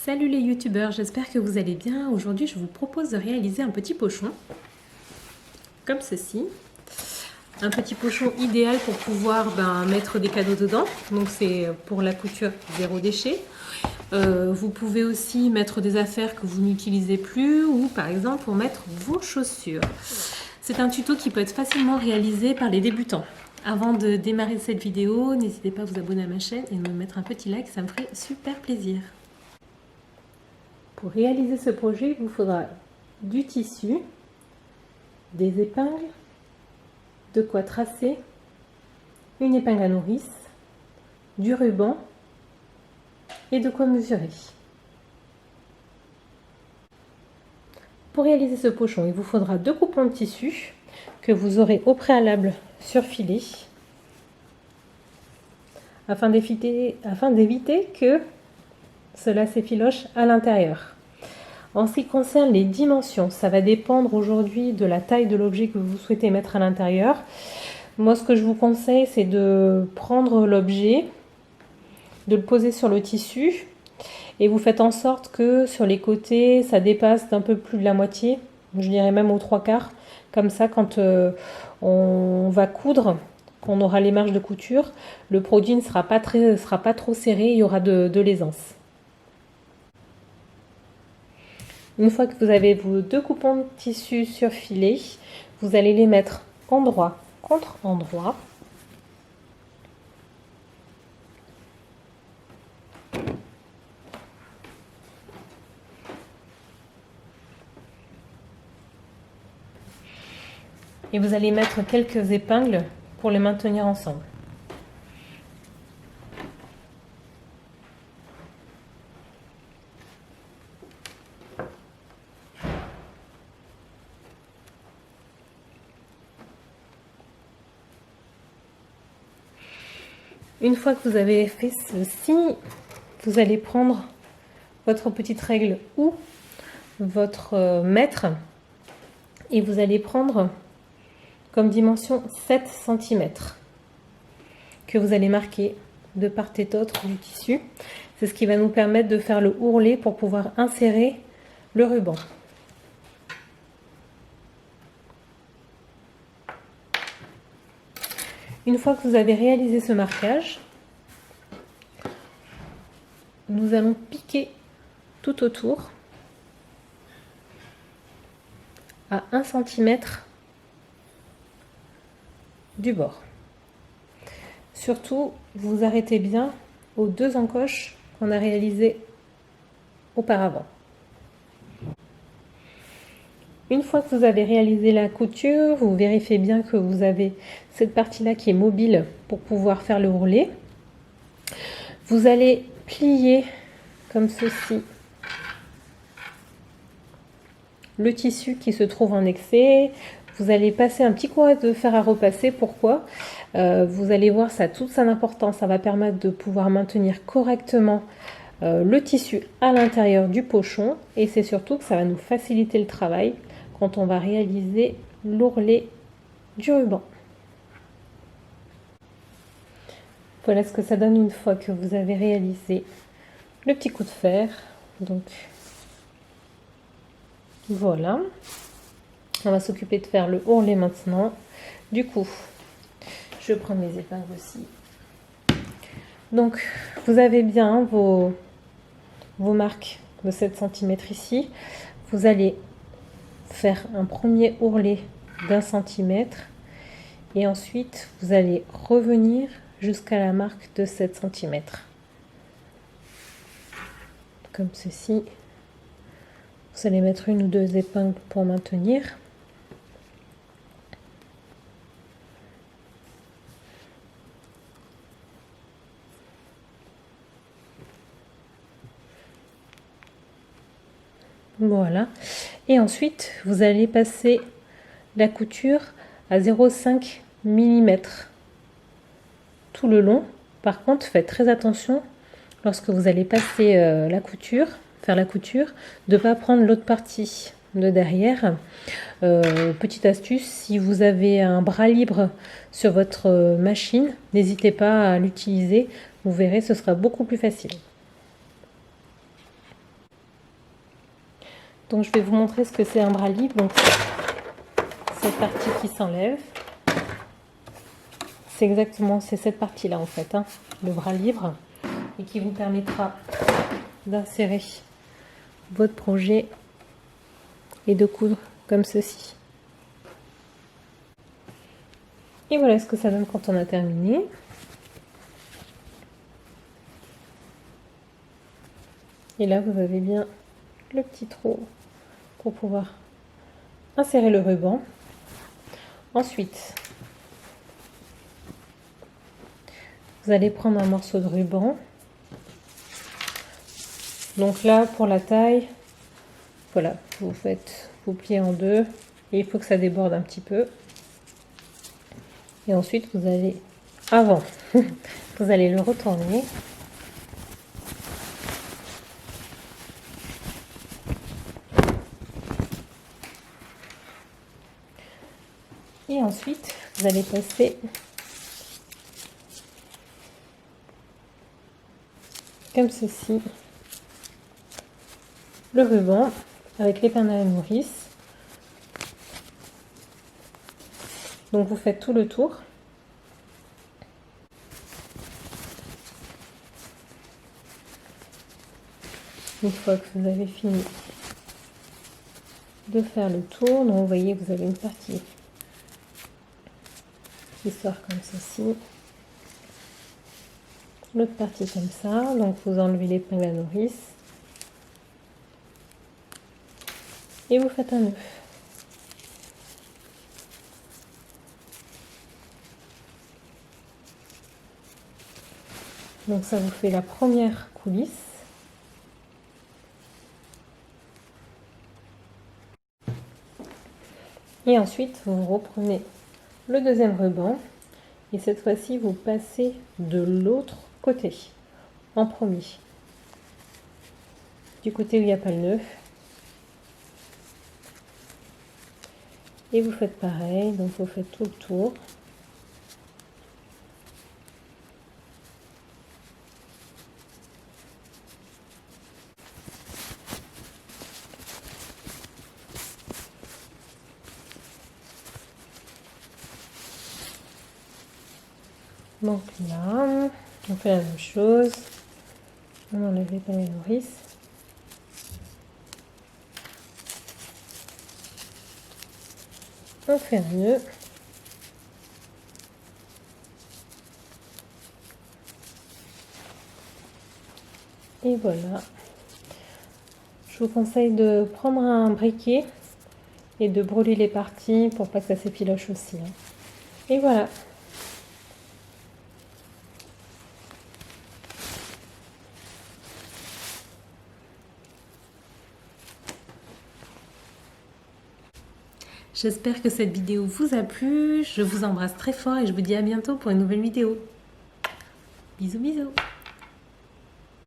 Salut les youtubeurs, j'espère que vous allez bien. Aujourd'hui je vous propose de réaliser un petit pochon comme ceci. Un petit pochon idéal pour pouvoir mettre des cadeaux dedans. Donc c'est pour la couture zéro déchet. Vous pouvez aussi mettre des affaires que vous n'utilisez plus ou par exemple pour mettre vos chaussures. C'est un tuto qui peut être facilement réalisé par les débutants. Avant de démarrer cette vidéo, n'hésitez pas à vous abonner à ma chaîne et me mettre un petit like, ça me ferait super plaisir. Pour réaliser ce projet, il vous faudra du tissu, des épingles, de quoi tracer, une épingle à nourrice, du ruban et de quoi mesurer. Pour réaliser ce pochon, il vous faudra 2 coupons de tissu que vous aurez au préalable surfilés afin d'éviter que cela s'effiloche à l'intérieur. En ce qui concerne les dimensions, ça va dépendre aujourd'hui de la taille de l'objet que vous souhaitez mettre à l'intérieur. Moi, ce que je vous conseille, c'est de prendre l'objet, de le poser sur le tissu et vous faites en sorte que sur les côtés, ça dépasse d'un peu plus de la moitié, je dirais même aux 3/4. Comme ça, quand on va coudre, qu'on aura les marges de couture, le produit ne sera pas trop serré, il y aura de l'aisance. Une fois que vous avez vos 2 coupons de tissu surfilés, vous allez les mettre endroit contre endroit. Et vous allez mettre quelques épingles pour les maintenir ensemble. Une fois que vous avez fait ceci, vous allez prendre votre petite règle ou votre mètre et vous allez prendre comme dimension 7 cm que vous allez marquer de part et d'autre du tissu. C'est ce qui va nous permettre de faire le ourlet pour pouvoir insérer le ruban. Une fois que vous avez réalisé ce marquage, nous allons piquer tout autour à 1 cm du bord. Surtout, vous arrêtez bien aux 2 encoches qu'on a réalisées auparavant. Une fois que vous avez réalisé la couture, vous vérifiez bien que vous avez cette partie-là qui est mobile pour pouvoir faire le ourlet. Vous allez plier comme ceci le tissu qui se trouve en excès. Vous allez passer un petit coup de fer à repasser. Pourquoi? Vous allez voir, ça a toute son importance. Ça va permettre de pouvoir maintenir correctement le tissu à l'intérieur du pochon. Et c'est surtout que ça va nous faciliter le travail quand on va réaliser l'ourlet du ruban. Voilà ce que ça donne une fois que vous avez réalisé le petit coup de fer. Donc voilà, on va s'occuper de faire le ourlet maintenant. Du coup, je prends mes épingles aussi. Donc vous avez bien vos marques de 7 cm ici. Vous allez faire un premier ourlet d'1 cm et ensuite vous allez revenir jusqu'à la marque de 7 cm comme ceci. Vous allez mettre 1 ou 2 épingles pour maintenir. Voilà, et ensuite vous allez passer la couture à 0,5 mm tout le long. Par contre, faites très attention lorsque vous allez passer faire la couture, de ne pas prendre l'autre partie de derrière. Petite astuce, si vous avez un bras libre sur votre machine, n'hésitez pas à l'utiliser, vous verrez, ce sera beaucoup plus facile. Donc je vais vous montrer ce que c'est un bras libre. Donc cette partie qui s'enlève. C'est exactement, c'est cette partie-là en fait, hein, le bras libre, et qui vous permettra d'insérer votre projet et de coudre comme ceci. Et voilà ce que ça donne quand on a terminé. Et là, vous avez bien le petit trou pour pouvoir insérer le ruban. Ensuite, vous allez prendre un morceau de ruban. Donc là, pour la taille, voilà, vous pliez en deux et il faut que ça déborde un petit peu. Et ensuite, vous allez, vous allez le retourner. Et ensuite, vous allez passer comme ceci le ruban avec l'épingle à la nourrice. Donc vous faites tout le tour. Une fois que vous avez fini de faire le tour, donc vous voyez que vous avez une partie qui sort comme ceci, l'autre partie comme ça. Donc vous enlevez l'épingle à nourrice et vous faites un nœud. Donc ça vous fait la première coulisse. Et ensuite, vous reprenez le deuxième ruban. Et cette fois-ci, vous passez de l'autre côté, en premier. Du côté où il n'y a pas le nœud. Et vous faites pareil, donc vous faites tout le tour. Donc là, on fait la même chose. On enlève l'épingle à nourrice. On fait un nœud. Et voilà. Je vous conseille de prendre un briquet et de brûler les parties pour pas que ça s'effiloche aussi. Et voilà. J'espère que cette vidéo vous a plu. Je vous embrasse très fort et je vous dis à bientôt pour une nouvelle vidéo. Bisous bisous.